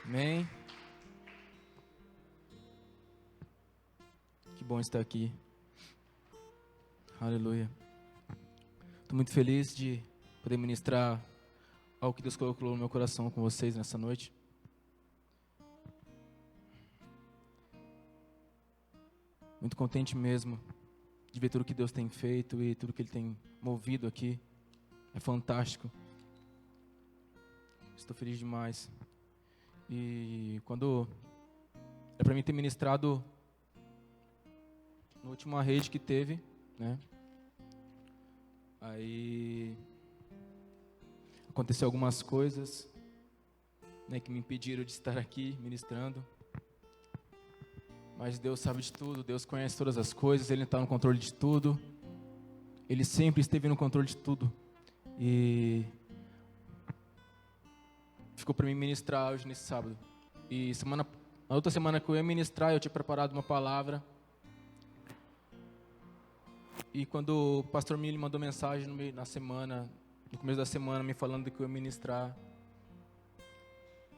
Amém. Que bom estar aqui. Aleluia. Estou muito feliz de poder ministrar algo que Deus colocou no meu coração com vocês nessa noite. Muito contente mesmo de ver tudo que Deus tem feito e tudo que Ele tem movido aqui. É fantástico. Estou feliz demais. E quando é para mim ter ministrado na última rede que teve, né? Aí aconteceu algumas coisas, né, que me impediram de estar aqui ministrando. Mas Deus sabe de tudo, Deus conhece todas as coisas, Ele está no controle de tudo. Ele sempre esteve no controle de tudo. E ficou para mim ministrar hoje nesse sábado. E na outra semana que eu ia ministrar, eu tinha preparado uma palavra. E quando o pastor Mili mandou mensagem no começo da semana, me falando que eu ia ministrar,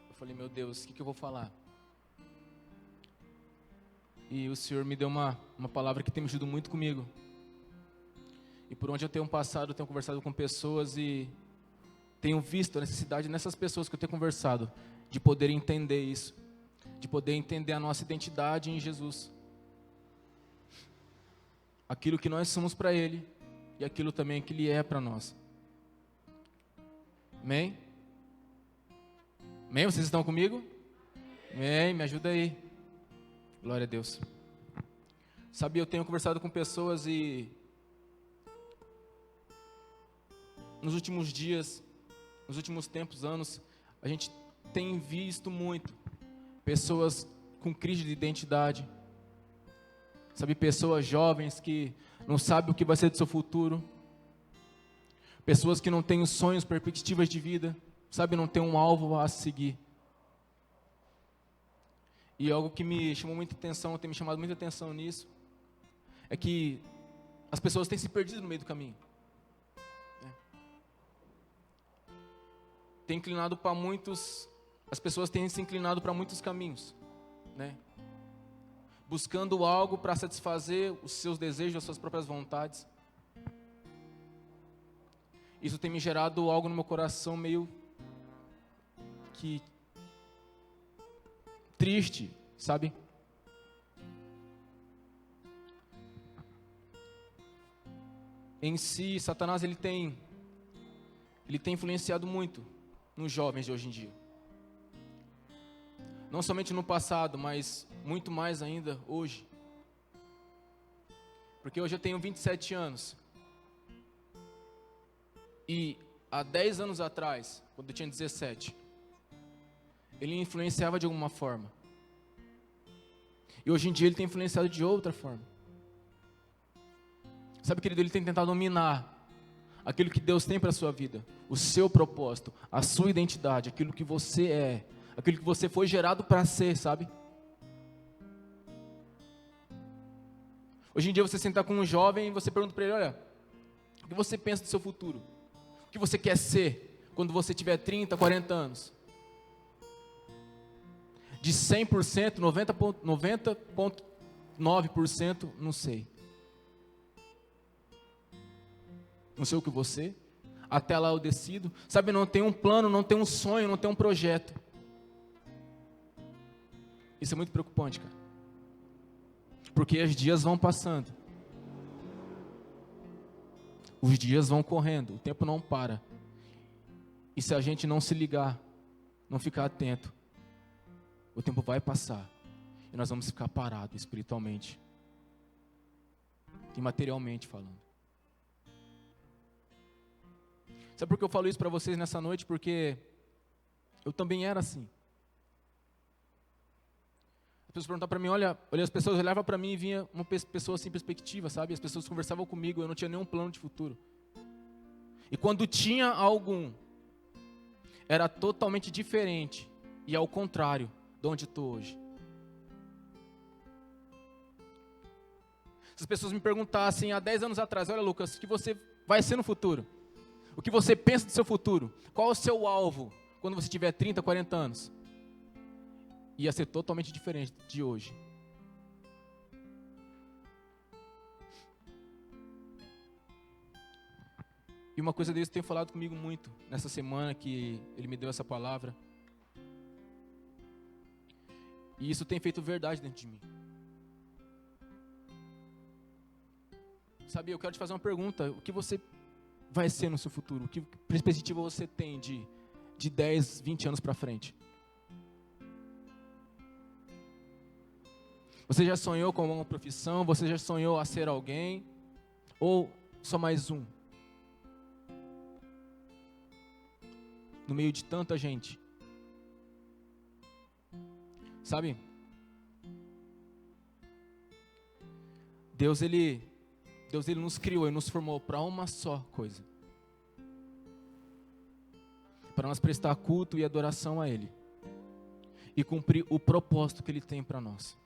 eu falei, meu Deus, o que eu vou falar? E o Senhor me deu uma palavra que tem mexido muito comigo. E por onde eu tenho passado, eu tenho conversado com pessoas e tenho visto a necessidade nessas pessoas que eu tenho conversado, de poder entender isso, de poder entender a nossa identidade em Jesus. Aquilo que nós somos para Ele e aquilo também que Ele é para nós. Amém? Amém? Vocês estão comigo? Amém? Me ajuda aí. Glória a Deus. Sabe, eu tenho conversado com pessoas e nos últimos dias, nos últimos tempos, anos, a gente tem visto muito pessoas com crise de identidade. Sabe, pessoas jovens que não sabem o que vai ser do seu futuro. Pessoas que não têm sonhos, perspectivas de vida. Sabe, não têm um alvo a seguir. E algo que me chamou muita atenção, tem me chamado muita atenção nisso, é que as pessoas têm se perdido no meio do caminho. Tem inclinado para muitos, as pessoas têm se inclinado para muitos caminhos, né? Buscando algo para satisfazer os seus desejos, as suas próprias vontades. Isso tem me gerado algo no meu coração meio que triste, sabe? Em si, Satanás ele tem influenciado muito nos jovens de hoje em dia. Não somente no passado, mas muito mais ainda hoje. Porque hoje eu tenho 27 anos. E há 10 anos atrás, quando eu tinha 17, ele influenciava de alguma forma. E hoje em dia ele tem influenciado de outra forma. Sabe, querido, ele tem tentado dominar aquilo que Deus tem para a sua vida, o seu propósito, a sua identidade, aquilo que você é, aquilo que você foi gerado para ser, sabe? Hoje em dia você sentar com um jovem e você pergunta para ele, olha, o que você pensa do seu futuro? O que você quer ser quando você tiver 30, 40 anos? De 100%, 90,9%, não sei. Não sei o que você. Até lá eu decido. Sabe, não tem um plano, não tem um sonho, não tem um projeto. Isso é muito preocupante, cara. Porque os dias vão passando. Os dias vão correndo, o tempo não para. E se a gente não se ligar, não ficar atento, o tempo vai passar. E nós vamos ficar parados espiritualmente. E materialmente falando. Sabe por que eu falo isso para vocês nessa noite? Porque eu também era assim. As pessoas perguntavam para mim, olha, as pessoas olhavam para mim e vinha uma pessoa sem perspectiva, sabe? As pessoas conversavam comigo, eu não tinha nenhum plano de futuro. E quando tinha algum, era totalmente diferente e ao contrário de onde estou hoje. Se as pessoas me perguntassem há 10 anos atrás, olha, Lucas, o que você vai ser no futuro? O que você pensa do seu futuro? Qual é o seu alvo quando você tiver 30, 40 anos? ia ser totalmente diferente de hoje. E uma coisa Deus tem falado comigo muito nessa semana que Ele me deu essa palavra. E isso tem feito verdade dentro de mim. Sabe, eu quero te fazer uma pergunta. O que você vai ser no seu futuro? Que perspectiva você tem de 10, 20 anos para frente? Você já sonhou com uma profissão? Você já sonhou a ser alguém? Ou só mais um? No meio de tanta gente. Sabe? Deus ele nos criou e nos formou para uma só coisa. Para nós prestar culto e adoração a Ele. E cumprir o propósito que Ele tem para nós.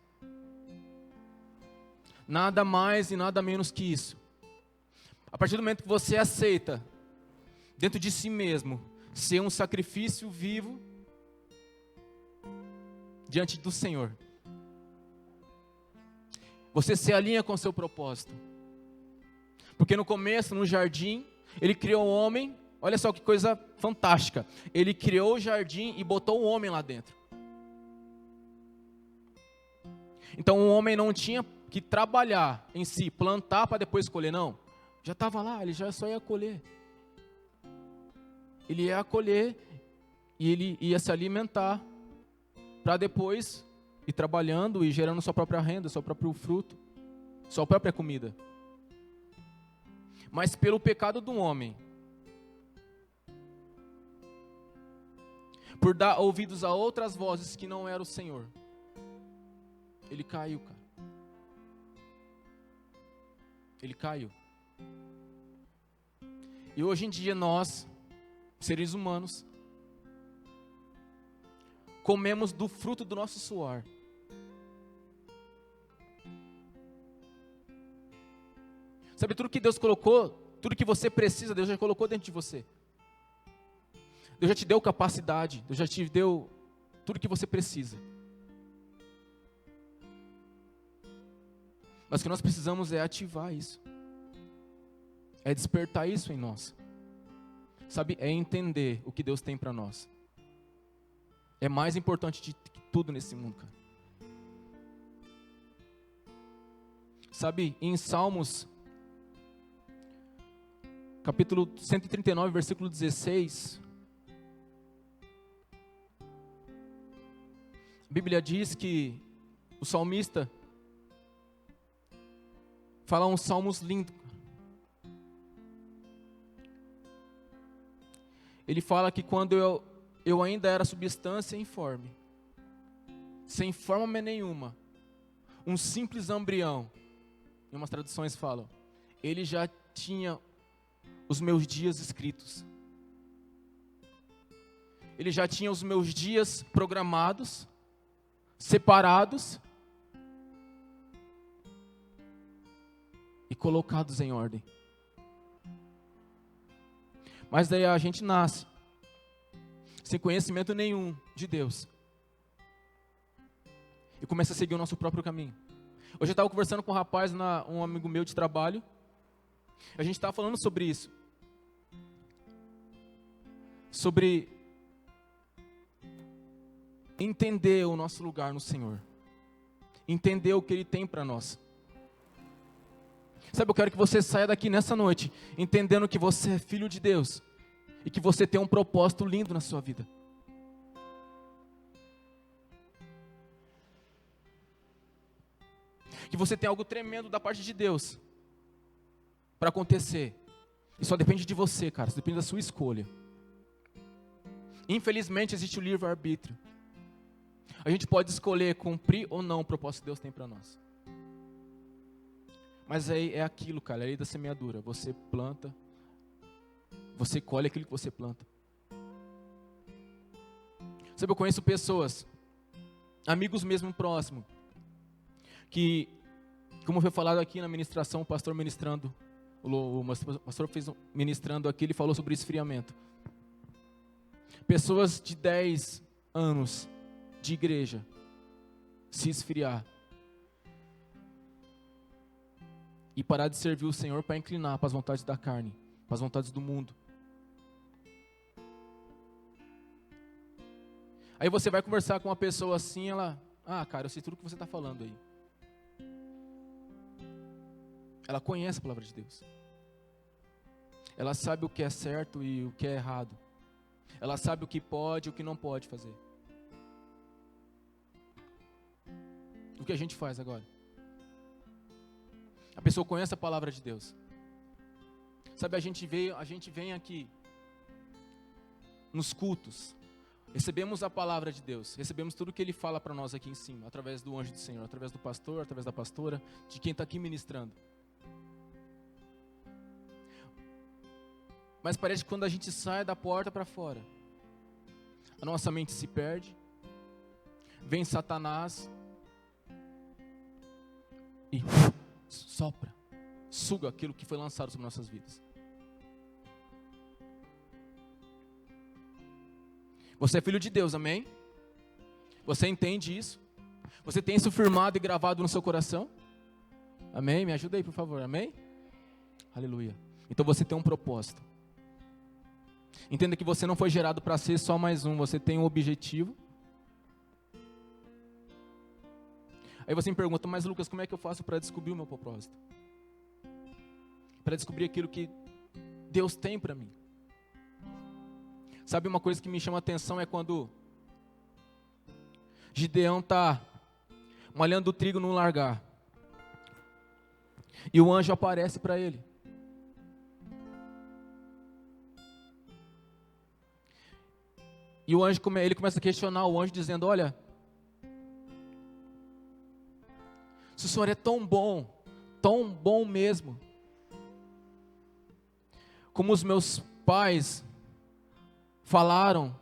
Nada mais e nada menos que isso. A partir do momento que você aceita, dentro de si mesmo, ser um sacrifício vivo diante do Senhor, você se alinha com o seu propósito. Porque no começo, no jardim, Ele criou o homem. Olha só que coisa fantástica. Ele criou o jardim e botou o homem lá dentro. Então o homem não tinha que trabalhar em si, plantar para depois colher, não. Já estava lá, ele já só ia colher. Ele ia colher e ele ia se alimentar para depois ir trabalhando e gerando sua própria renda, seu próprio fruto, sua própria comida. Mas pelo pecado do homem, por dar ouvidos a outras vozes que não era o Senhor, ele caiu, cara. Ele caiu. E hoje em dia nós, seres humanos, comemos do fruto do nosso suor. Sabe, tudo que Deus colocou, tudo que você precisa, Deus já colocou dentro de você. Deus já te deu capacidade, Deus já te deu tudo que você precisa. Mas o que nós precisamos é ativar isso. É despertar isso em nós. Sabe, é entender o que Deus tem para nós. É mais importante de tudo nesse mundo, cara. Sabe, em Salmos, capítulo 139, versículo 16, a Bíblia diz que o salmista fala uns salmos lindos. Ele fala que quando eu ainda era substância informe, sem forma nenhuma, um simples embrião, em umas traduções falam, ele já tinha os meus dias escritos. Ele já tinha os meus dias programados, separados e colocados em ordem. Mas daí a gente nasce sem conhecimento nenhum de Deus e começa a seguir o nosso próprio caminho. Hoje eu estava conversando com um rapaz, um amigo meu de trabalho. A gente estava falando sobre isso. Sobre entender o nosso lugar no Senhor. Entender o que Ele tem para nós. Sabe, eu quero que você saia daqui nessa noite entendendo que você é filho de Deus e que você tem um propósito lindo na sua vida. Que você tem algo tremendo da parte de Deus para acontecer. E só depende de você, cara, só depende da sua escolha. Infelizmente existe o livre-arbítrio. A gente pode escolher cumprir ou não o propósito que Deus tem para nós. Mas aí é aquilo, cara, é a lei da semeadura. Você planta, você colhe aquilo que você planta. Sabe, eu conheço pessoas, amigos mesmo próximos, que, como foi falado aqui na ministração, o pastor ministrando, o pastor fez ministrando aqui, ele falou sobre esfriamento. Pessoas de 10 anos de igreja, se esfriar e parar de servir o Senhor para inclinar para as vontades da carne, para as vontades do mundo. Aí você vai conversar com uma pessoa assim, ela, cara, eu sei tudo o que você está falando aí. Ela conhece a palavra de Deus. Ela sabe o que é certo e o que é errado. Ela sabe o que pode e o que não pode fazer. O que a gente faz agora? A pessoa conhece a palavra de Deus. Sabe, a gente vem aqui nos cultos, recebemos a palavra de Deus, recebemos tudo que Ele fala para nós aqui em cima, através do anjo do Senhor, através do pastor, através da pastora, de quem está aqui ministrando. Mas parece que quando a gente sai da porta para fora, a nossa mente se perde, vem Satanás e sopra, suga aquilo que foi lançado sobre nossas vidas. Você é filho de Deus, amém? Você entende isso? Você tem isso firmado e gravado no seu coração? Amém? Me ajuda aí, por favor, amém? Aleluia. Então você tem um propósito. Entenda que você não foi gerado para ser só mais um, você tem um objetivo. Aí você me pergunta, mas Lucas, como é que eu faço para descobrir o meu propósito? Para descobrir aquilo que Deus tem para mim. Sabe, uma coisa que me chama a atenção é quando Gideão está malhando o trigo num largar. E o anjo aparece para ele. E o anjo, ele começa a questionar o anjo, dizendo, olha, se o Senhor é tão bom mesmo, como os meus pais falaram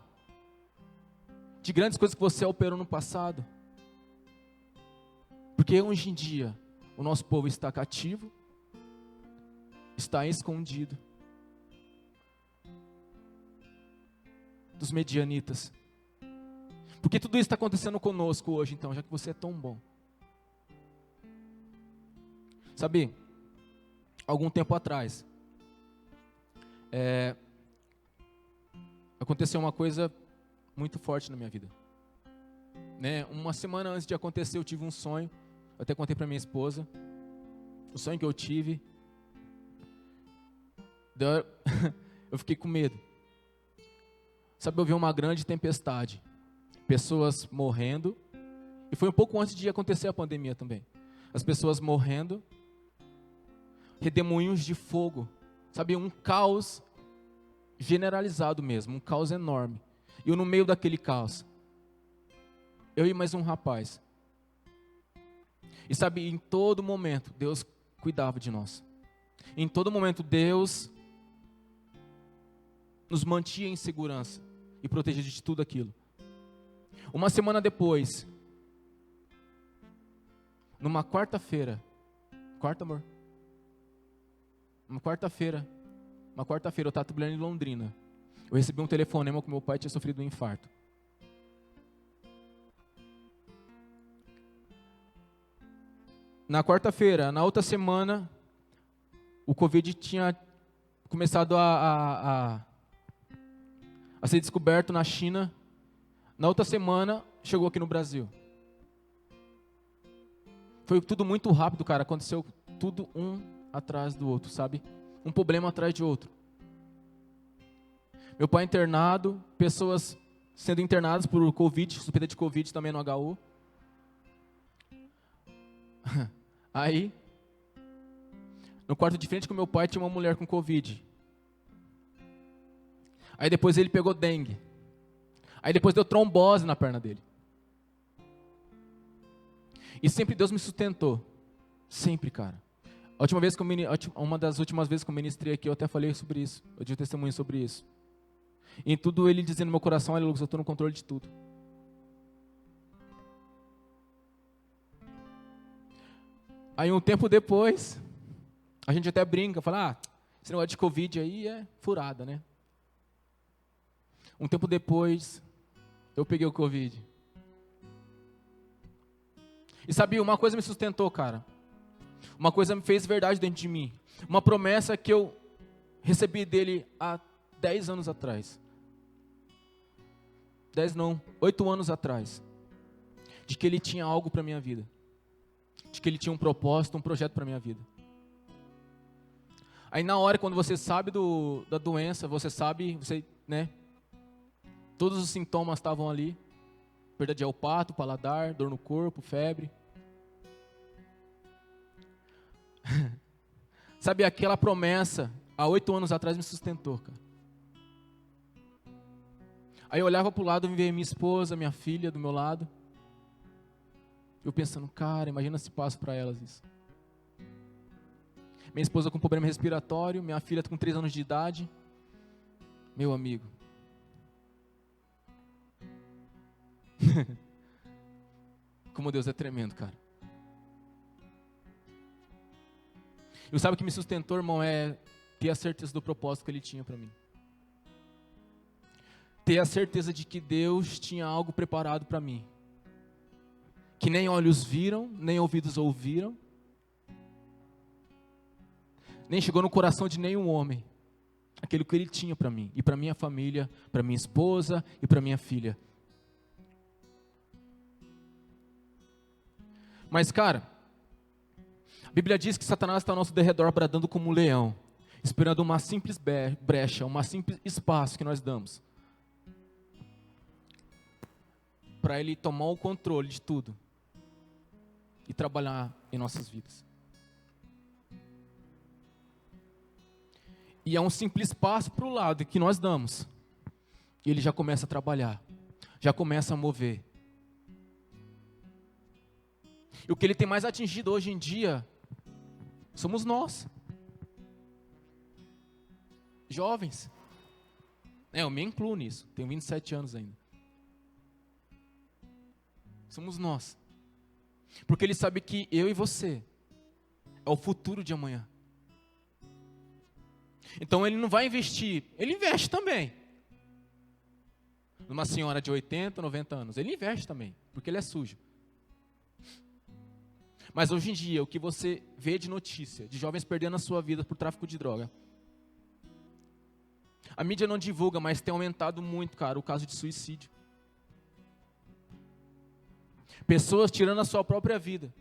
de grandes coisas que você operou no passado, porque hoje em dia o nosso povo está cativo, está escondido dos medianitas. Porque tudo isso está acontecendo conosco hoje, então, já que você é tão bom. Sabe, algum tempo atrás, aconteceu uma coisa muito forte na minha vida. Né? Uma semana antes de acontecer, eu tive um sonho, eu até contei para minha esposa, o sonho que eu tive, eu fiquei com medo. Sabe, eu vi uma grande tempestade, pessoas morrendo, e foi um pouco antes de acontecer a pandemia também. As pessoas morrendo, redemoinhos de fogo, sabe, um caos generalizado mesmo, um caos enorme. E eu no meio daquele caos, eu e mais um rapaz. E sabe, em todo momento, Deus cuidava de nós. Em todo momento, Deus nos mantinha em segurança e protegia de tudo aquilo. Uma semana depois, numa quarta-feira, amor? Uma quarta-feira, eu estava trabalhando em Londrina. Eu recebi um telefonema que meu pai tinha sofrido um infarto. Na quarta-feira, na outra semana, o Covid tinha começado a ser descoberto na China. Na outra semana, chegou aqui no Brasil. Foi tudo muito rápido, cara. Aconteceu tudo um atrás do outro, sabe? Um problema atrás de outro. Meu pai internado, pessoas sendo internadas por Covid, suspeita de Covid também no HU. Aí, no quarto de frente com meu pai tinha uma mulher com Covid. Aí depois ele pegou dengue. Aí depois deu trombose na perna dele. E sempre Deus me sustentou. Sempre, cara. Uma das últimas vezes que eu ministrei aqui, eu até falei sobre isso. Eu dei um testemunho sobre isso. E em tudo ele dizendo no meu coração, olha Lucas, eu estou no controle de tudo. Aí um tempo depois, a gente até brinca, fala, esse negócio de Covid aí é furada, né? Um tempo depois, eu peguei o Covid. E sabe, uma coisa me sustentou, cara. Uma coisa me fez verdade dentro de mim. Uma promessa que eu recebi dele há 10 anos atrás. 10 não, 8 anos atrás. De que ele tinha algo para minha vida. De que ele tinha um propósito, um projeto para minha vida. Aí na hora, quando você sabe da doença, você sabe, né? Todos os sintomas estavam ali. Perda de olfato, paladar, dor no corpo, febre. Sabe, aquela promessa, há 8 anos atrás me sustentou, cara. Aí eu olhava para o lado e via minha esposa, minha filha do meu lado. Eu pensando, cara, imagina se passa para elas isso. Minha esposa com problema respiratório, minha filha com 3 anos de idade. Meu amigo. Como Deus é tremendo, cara. E sabe o que me sustentou, irmão, é ter a certeza do propósito que Ele tinha para mim. Ter a certeza de que Deus tinha algo preparado para mim. Que nem olhos viram, nem ouvidos ouviram. Nem chegou no coração de nenhum homem. Aquilo que Ele tinha para mim. E para minha família, para minha esposa e para minha filha. Mas, cara, a Bíblia diz que Satanás está ao nosso derredor bradando como um leão, esperando uma simples brecha, um simples espaço que nós damos, para ele tomar o controle de tudo e trabalhar em nossas vidas. E é um simples passo para o lado que nós damos, e ele já começa a trabalhar, já começa a mover. E o que ele tem mais atingido hoje em dia somos nós, jovens. Eu me incluo nisso, tenho 27 anos ainda. Somos nós. Porque ele sabe que eu e você é o futuro de amanhã. Então ele não vai investir, ele investe também. Numa senhora de 80, 90 anos, ele investe também, porque ele é sujo. Mas hoje em dia, o que você vê de notícia, de jovens perdendo a sua vida por tráfico de droga. A mídia não divulga, mas tem aumentado muito, cara, o caso de suicídio. Pessoas tirando a sua própria vida.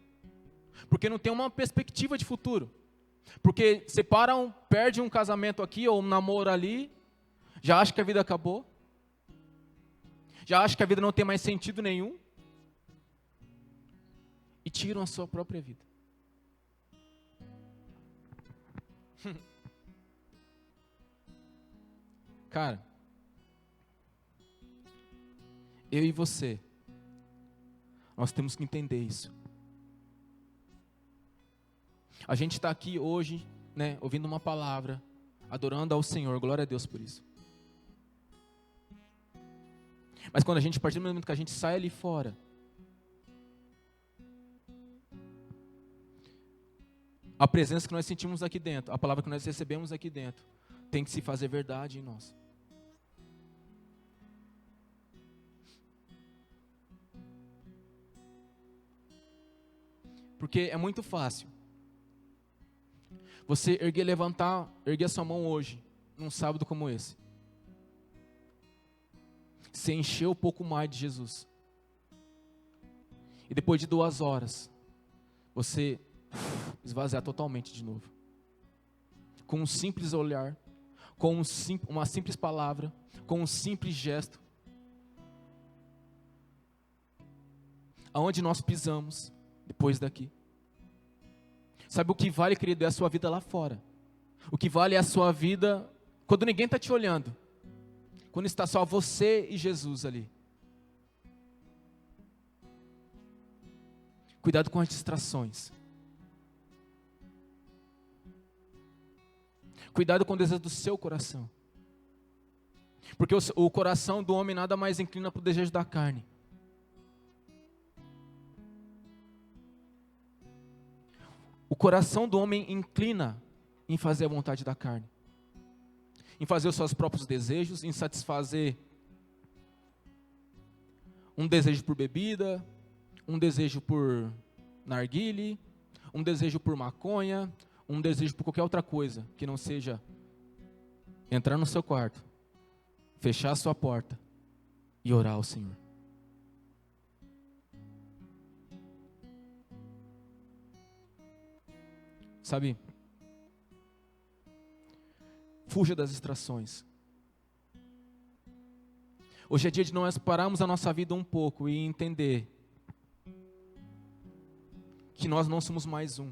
Porque não tem uma perspectiva de futuro. Porque separam, perde um casamento aqui ou um namoro ali, já acha que a vida acabou. Já acha que a vida não tem mais sentido nenhum. E tiram a sua própria vida. Cara, eu e você, nós temos que entender isso. A gente está aqui hoje, né, ouvindo uma palavra, adorando ao Senhor, glória a Deus por isso. Mas quando a partir do momento que a gente sai ali fora, a presença que nós sentimos aqui dentro, a palavra que nós recebemos aqui dentro, tem que se fazer verdade em nós. Porque é muito fácil você erguer a sua mão hoje, num sábado como esse. Se encher um pouco mais de Jesus. E depois de 2 horas, você esvaziar totalmente de novo. Com um simples olhar, com uma simples palavra, com um simples gesto. Aonde nós pisamos depois daqui. Sabe o que vale, querido, é a sua vida lá fora. O que vale é a sua vida quando ninguém está te olhando. Quando está só você e Jesus ali. Cuidado com as distrações. Cuidado com o desejo do seu coração. Porque o coração do homem nada mais inclina para o desejo da carne. O coração do homem inclina em fazer a vontade da carne. Em fazer os seus próprios desejos, em satisfazer um desejo por bebida, um desejo por narguile, um desejo por maconha, um desejo por qualquer outra coisa que não seja entrar no seu quarto, fechar a sua porta e orar ao Senhor. Sabe? Fuja das distrações. Hoje é dia de nós pararmos a nossa vida um pouco e entender que nós não somos mais um.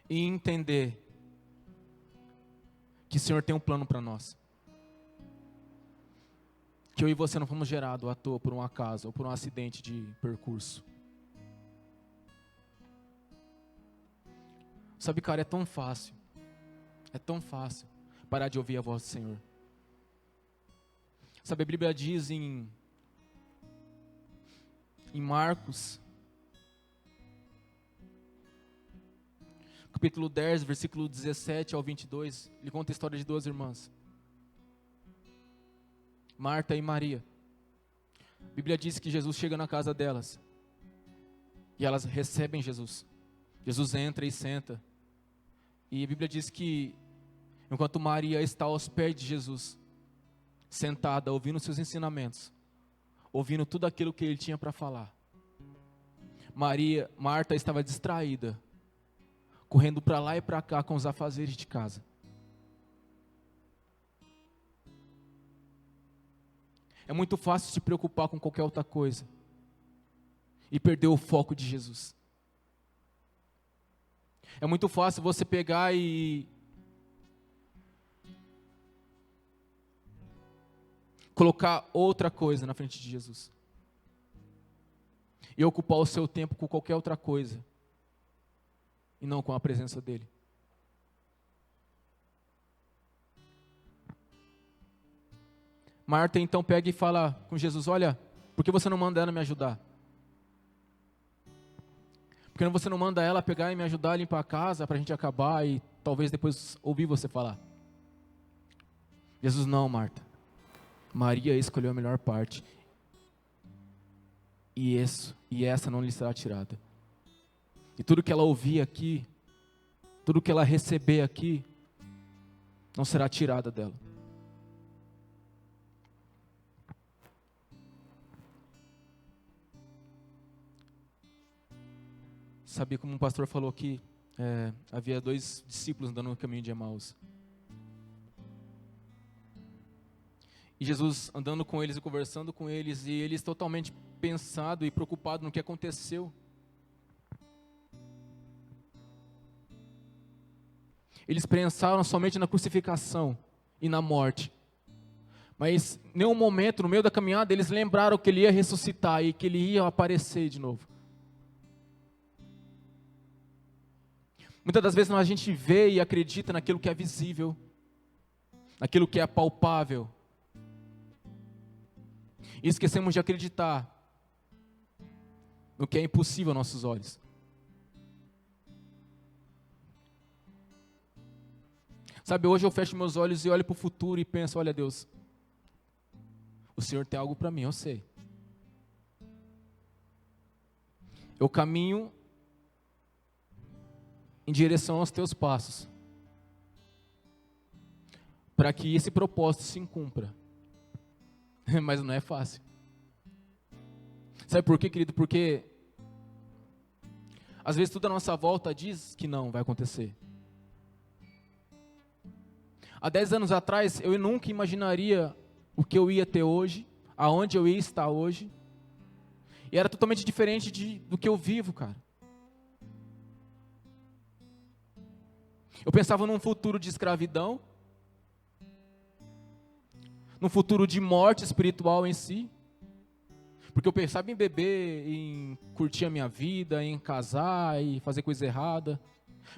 E entender que o Senhor tem um plano para nós. Que eu e você não fomos gerados à toa por um acaso ou por um acidente de percurso. Sabe, cara, é tão fácil parar de ouvir a voz do Senhor. Sabe, a Bíblia diz em Marcos, capítulo 10, versículo 17 ao 22, ele conta a história de duas irmãs, Marta e Maria. A Bíblia diz que Jesus chega na casa delas, e elas recebem Jesus. Jesus entra e senta, e a Bíblia diz que, enquanto Maria está aos pés de Jesus, sentada, ouvindo seus ensinamentos, ouvindo tudo aquilo que ele tinha para falar, Marta estava distraída, correndo para lá e para cá com os afazeres de casa. É muito fácil se preocupar com qualquer outra coisa e perder o foco de Jesus. É muito fácil você pegar e colocar outra coisa na frente de Jesus e ocupar o seu tempo com qualquer outra coisa e não com a presença dele. Marta então pega e fala com Jesus: olha, por que você não manda ela me ajudar? Por que você não manda ela pegar e me ajudar a limpar a casa para a gente acabar e talvez depois ouvir você falar? Jesus: não, Marta, Maria escolheu a melhor parte e essa não lhe será tirada. E tudo que ela ouvir aqui, tudo que ela receber aqui, não será tirada dela. Sabe, como um pastor falou aqui, havia 2 discípulos andando no caminho de Emaús. E Jesus andando com eles e conversando com eles, e eles totalmente pensados e preocupados no que aconteceu. Eles pensaram somente na crucificação e na morte. Mas em nenhum momento, no meio da caminhada, eles lembraram que ele ia ressuscitar e que ele ia aparecer de novo. Muitas das vezes a gente vê e acredita naquilo que é visível, naquilo que é palpável. E esquecemos de acreditar no que é impossível aos nossos olhos. Sabe, hoje eu fecho meus olhos e olho para o futuro e penso: olha, Deus, o Senhor tem algo para mim, eu sei. Eu caminho em direção aos teus passos, para que esse propósito se cumpra. Mas não é fácil. Sabe por quê, querido? Porque às vezes tudo à nossa volta diz que não vai acontecer. Há 10 anos atrás, eu nunca imaginaria o que eu ia ter hoje, aonde eu ia estar hoje. E era totalmente diferente do que eu vivo, cara. Eu pensava num futuro de escravidão, num futuro de morte espiritual em si, porque eu pensava em beber, em curtir a minha vida, em casar e fazer coisa errada.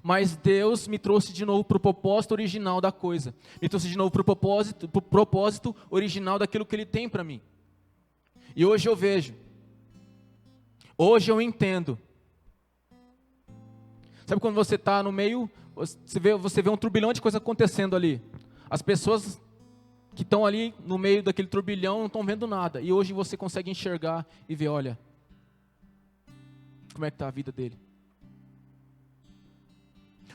Mas Deus me trouxe de novo para o propósito original da coisa, me trouxe de novo para o propósito original daquilo que Ele tem para mim. E hoje eu vejo, hoje eu entendo. Sabe quando você está no meio, você vê um turbilhão de coisas acontecendo ali. As pessoas que estão ali no meio daquele turbilhão, não estão vendo nada. E hoje você consegue enxergar e ver, olha, como é que está a vida dele.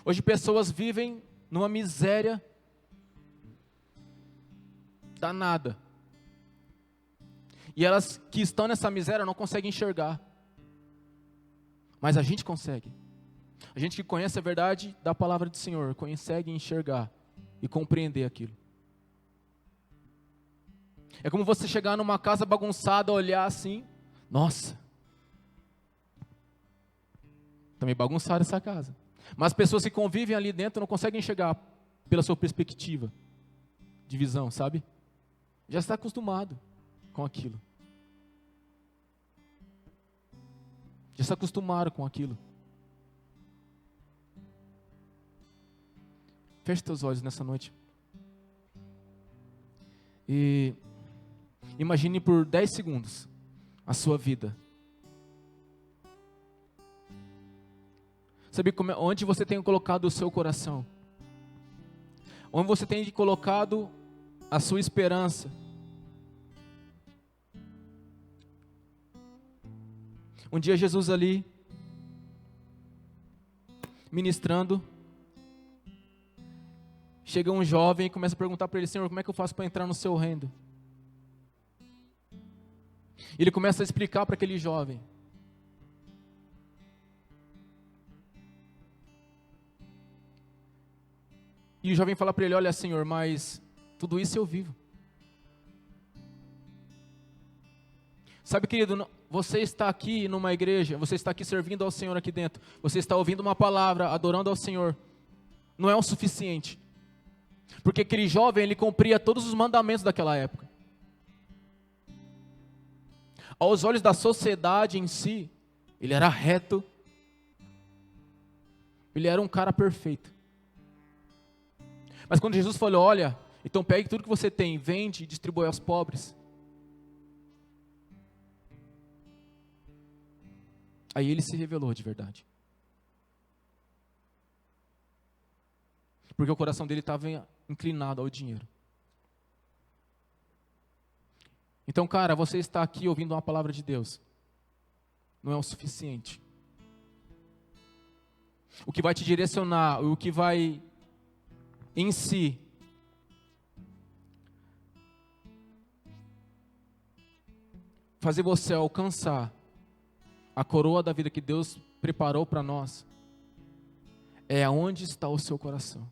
Hoje pessoas vivem numa miséria danada. E elas que estão nessa miséria não conseguem enxergar. Mas a gente consegue. A gente que conhece a verdade da palavra do Senhor, consegue enxergar e compreender aquilo. É como você chegar numa casa bagunçada, olhar assim, nossa, está meio bagunçada essa casa. Mas as pessoas que convivem ali dentro não conseguem enxergar pela sua perspectiva de visão, sabe? Já está acostumado com aquilo. Já está acostumado com aquilo. Feche teus olhos nessa noite. E imagine por 10 segundos a sua vida. Sabe onde você tem colocado o seu coração? Onde você tem colocado a sua esperança? Um dia Jesus ali, ministrando, chega um jovem e começa a perguntar para ele: Senhor, como é que eu faço para entrar no seu reino? Ele começa a explicar para aquele jovem. E o jovem fala para ele: olha, Senhor, mas tudo isso eu vivo. Sabe, querido, você está aqui numa igreja, você está aqui servindo ao Senhor aqui dentro, você está ouvindo uma palavra, adorando ao Senhor, não é o suficiente. Porque aquele jovem, ele cumpria todos os mandamentos daquela época. Aos olhos da sociedade em si, ele era reto, ele era um cara perfeito. Mas quando Jesus falou: olha, então pegue tudo que você tem, vende e distribui aos pobres. Aí ele se revelou de verdade. Porque o coração dele estava inclinado ao dinheiro. Então, cara, você está aqui ouvindo uma palavra de Deus. Não é o suficiente. O que vai te direcionar, o que vai em si fazer você alcançar a coroa da vida que Deus preparou para nós, é aonde está o seu coração.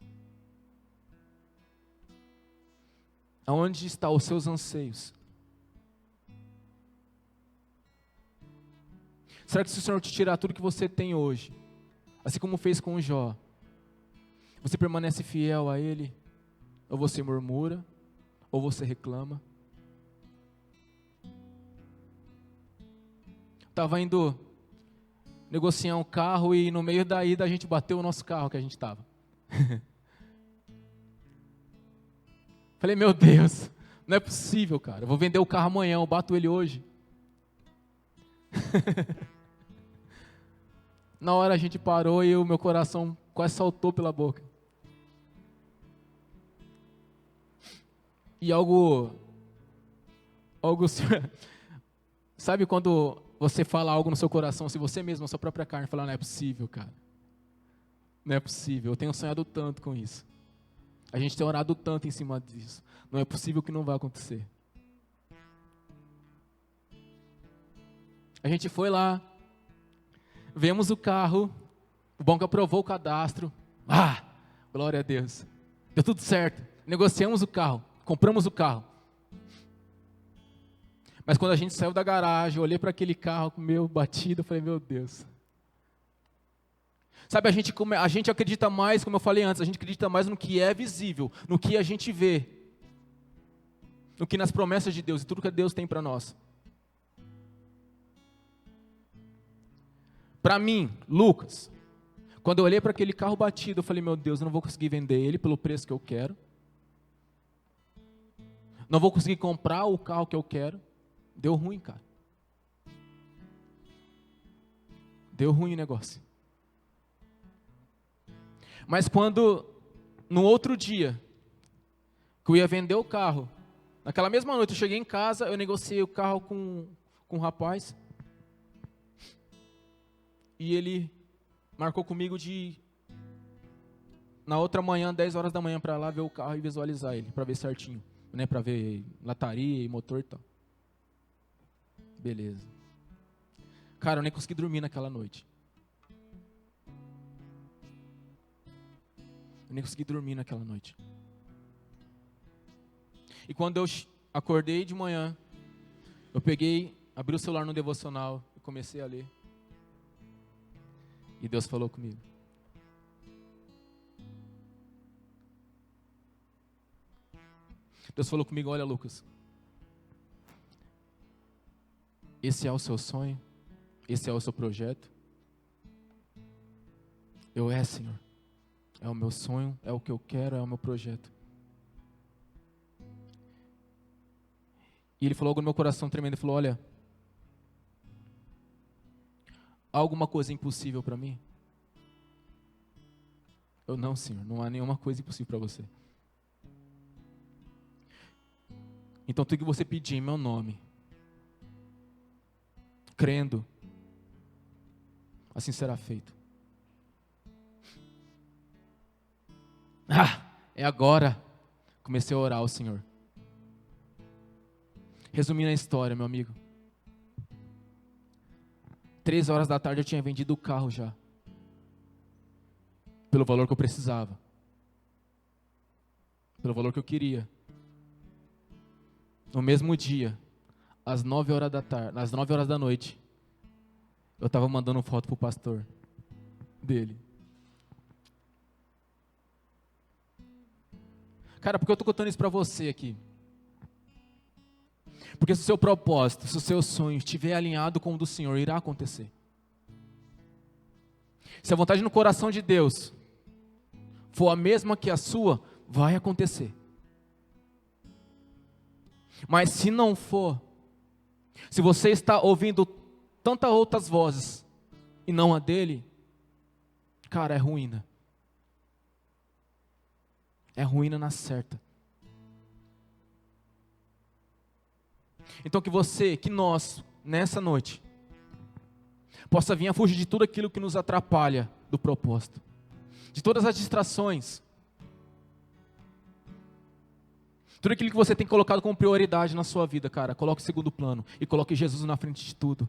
Aonde estão os seus anseios. Será que se o Senhor te tirar tudo que você tem hoje, assim como fez com o Jó, você permanece fiel a Ele? Ou você murmura? Ou você reclama? Estava indo negociar um carro e no meio da ida a gente bateu o nosso carro que a gente estava. Falei, meu Deus, não é possível, cara. Eu vou vender o carro amanhã, eu bato ele hoje. Na hora a gente parou e o meu coração quase saltou pela boca. E algo sabe quando você fala algo no seu coração, se você mesmo, a sua própria carne, fala, não é possível, cara. Não é possível, eu tenho sonhado tanto com isso. A gente tem orado tanto em cima disso. Não é possível que não vai acontecer. A gente foi lá, vemos o carro, o banco aprovou o cadastro. Ah, glória a Deus. Deu tudo certo. Negociamos o carro, compramos o carro. Mas quando a gente saiu da garagem, eu olhei para aquele carro meu batido, eu falei, meu Deus. Sabe, a gente acredita mais, como eu falei antes, a gente acredita mais no que é visível, no que a gente vê, no que nas promessas de Deus e tudo que Deus tem para nós. Para mim, Lucas, quando eu olhei para aquele carro batido, eu falei, meu Deus, eu não vou conseguir vender ele pelo preço que eu quero. Não vou conseguir comprar o carro que eu quero. Deu ruim, cara. Deu ruim o negócio. Mas quando, no outro dia, que eu ia vender o carro, Naquela mesma noite eu cheguei em casa, eu negociei o carro com um rapaz. E ele marcou comigo de ir na outra manhã, 10 horas da manhã, para lá ver o carro e visualizar ele, para ver certinho, né, para ver lataria e motor e tal. Beleza. Cara, eu nem consegui dormir naquela noite. Eu nem consegui dormir naquela noite. E quando eu acordei de manhã, eu peguei, abri o celular no devocional e comecei a ler. E Deus falou comigo. Deus falou comigo, olha, Lucas, esse é o seu sonho? Esse é o seu projeto? Senhor, é o meu sonho, é o que eu quero, é o meu projeto. E Ele falou algo no meu coração tremendo, Ele falou, olha, há alguma coisa impossível para mim? Não, Senhor, não há nenhuma coisa impossível para você. Então tudo que você pedir em meu nome, crendo, assim será feito. É agora. Comecei a orar ao Senhor. Resumindo a história, meu amigo. 3 horas da tarde eu tinha vendido o carro já. Pelo valor que eu precisava. Pelo valor que eu queria. No mesmo dia, às 9 horas da noite, eu estava mandando foto pro pastor dele. Cara, por que eu estou contando isso para você aqui? Porque se o seu propósito, se o seu sonho estiver alinhado com o do Senhor, irá acontecer. Se a vontade no coração de Deus for a mesma que a sua, vai acontecer. Mas se não for, se você está ouvindo tantas outras vozes e não a dele, cara, é ruína. É ruína na certa. Então que nós, nessa noite, possa vir a fugir de tudo aquilo que nos atrapalha do propósito. De todas as distrações. Tudo aquilo que você tem colocado como prioridade na sua vida, cara, coloque em segundo plano e coloque Jesus na frente de tudo.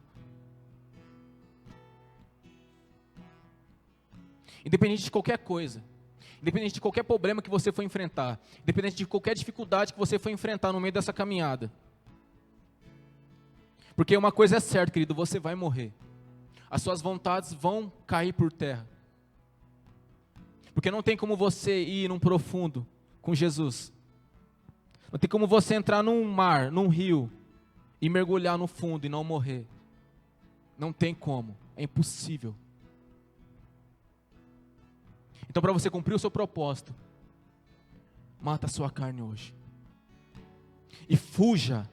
Independente de qualquer coisa, independente de qualquer problema que você for enfrentar, independente de qualquer dificuldade que você for enfrentar no meio dessa caminhada. Porque uma coisa é certa, querido, você vai morrer. As suas vontades vão cair por terra. Porque não tem como você ir num profundo com Jesus. Não tem como você entrar num mar, num rio, e mergulhar no fundo e não morrer. Não tem como, é impossível. Então, para você cumprir o seu propósito, mata a sua carne hoje. E fuja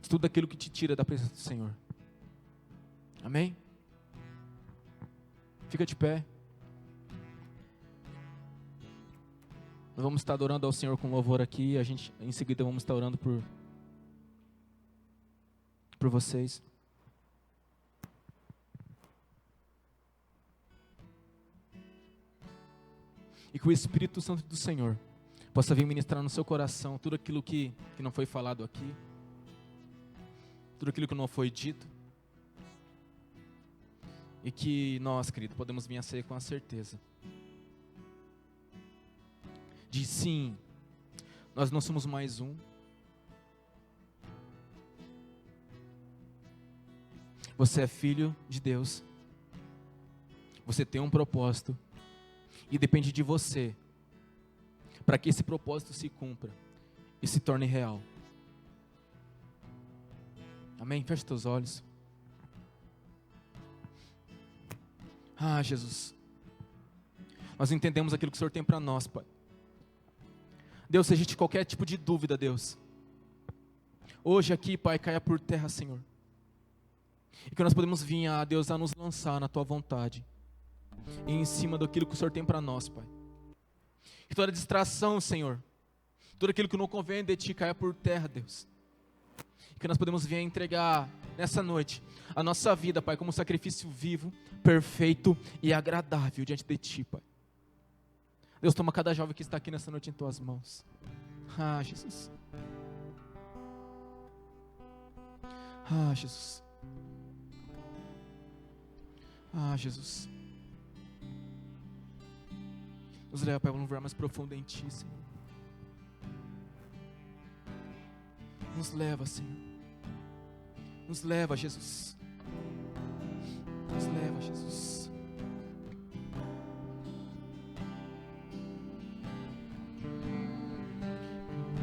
de tudo aquilo que te tira da presença do Senhor. Amém? Fica de pé. Nós vamos estar adorando ao Senhor com louvor aqui. Em seguida, vamos estar orando por vocês. E que o Espírito Santo do Senhor possa vir ministrar no seu coração tudo aquilo que não foi falado aqui. Tudo aquilo que não foi dito. E que nós, querido, podemos vir a ser com a certeza de sim, nós não somos mais um. Você é filho de Deus. Você tem um propósito. E depende de você para que esse propósito se cumpra e se torne real. Amém? Feche teus olhos. Jesus, nós entendemos aquilo que o Senhor tem para nós, Pai. Deus, se existe qualquer tipo de dúvida, Deus, hoje aqui, Pai, caia por terra, Senhor. E que nós podemos vir, Deus, a nos lançar na Tua vontade. E em cima daquilo que o Senhor tem para nós, Pai. Que toda distração, Senhor, Tudo aquilo que não convém de Ti caia por terra, Deus. Que nós podemos vir a entregar nessa noite a nossa vida, Pai, como um sacrifício vivo, perfeito e agradável diante de Ti, Pai. Deus, toma cada jovem que está aqui nessa noite em Tuas mãos. Ah, Jesus. Ah, Jesus. Ah, Jesus. Nos leva, Pai, a um lugar mais profundo em Ti, Senhor. Nos leva, Senhor. Nos leva, Jesus. Nos leva, Jesus.